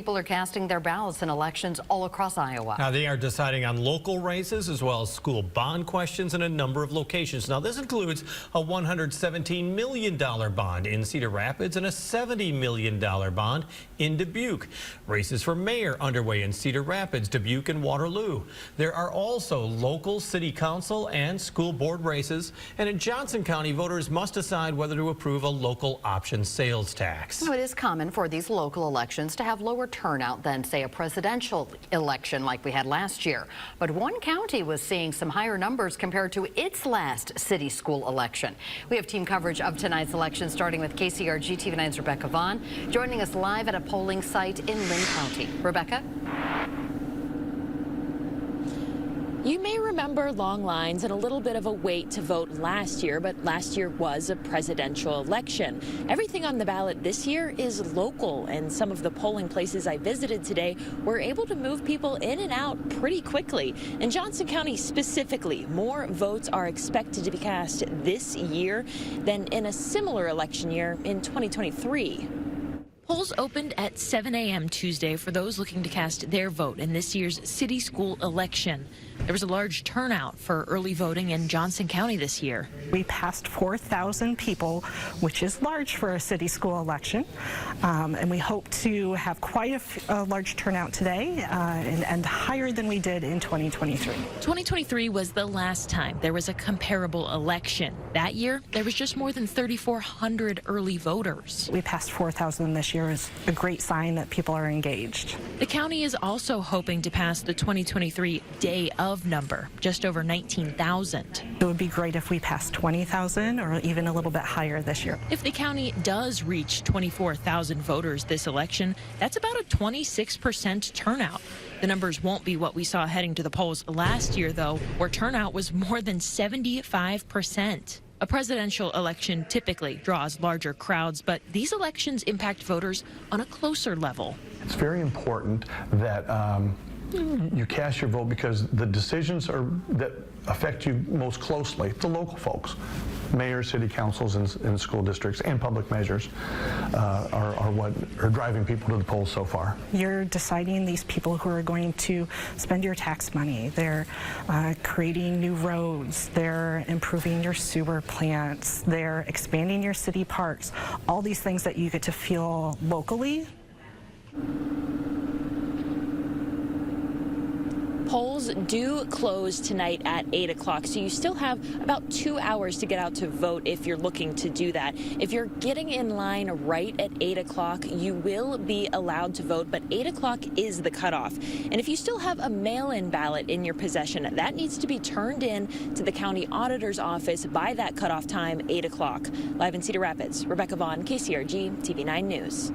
People are casting their ballots in elections all across Iowa. Now they are deciding on local races as well as school bond questions in a number of locations. Now this includes a $117 million bond in Cedar Rapids and a $70 million bond in Dubuque. Races for mayor underway in Cedar Rapids, Dubuque, and Waterloo. There are also local city council and school board races. And in Johnson County, voters must decide whether to approve a local option sales tax. Now, it is common for these local elections to have lower turnout than, say, a presidential election like we had last year. But one county was seeing some higher numbers compared to its last city school election. We have team coverage of tonight's election, starting with KCRG TV 9's Rebecca Vaughn, joining us live at a polling site in Lynn County. Rebecca? You may remember long lines and a little bit of a wait to vote last year, but last year was a presidential election. Everything on the ballot this year is local, and some of the polling places I visited today were able to move people in and out pretty quickly. In Johnson County specifically, more votes are expected to be cast this year than in a similar election year in 2023. Polls opened at 7 a.m. Tuesday for those looking to cast their vote in this year's city school election. There was a large turnout for early voting in Johnson County this year. We passed 4,000 people, which is large for a city school election, and we hope to have quite a large turnout today and higher than we did in 2023. 2023 was the last time there was a comparable election. That year, there was just more than 3,400 early voters. We passed 4,000 this year is a great sign that people are engaged. The county is also hoping to pass the 2023 day of number, just over 19,000. It would be great if we passed 20,000 or even a little bit higher this year. If the county does reach 24,000 voters this election, that's about a 26% turnout. The numbers won't be what we saw heading to the polls last year, though, where turnout was more than 75%. A presidential election typically draws larger crowds, but these elections impact voters on a closer level. It's very important that you cast your vote because the decisions that affect you most closely, the local folks, mayors, city councils, and school districts, and public measures are what are driving people to the polls so far. You're deciding these people who are going to spend your tax money. They're creating new roads. They're improving your sewer plants. They're expanding your city parks. All these things that you get to feel locally. Polls do close tonight at 8 o'clock, so you still have about 2 hours to get out to vote if you're looking to do that. If you're getting in line right at 8 o'clock, you will be allowed to vote, but 8 o'clock is the cutoff. And if you still have a mail-in ballot in your possession, that needs to be turned in to the county auditor's office by that cutoff time, 8 o'clock. Live in Cedar Rapids, Rebecca Vaughn, KCRG TV 9 News.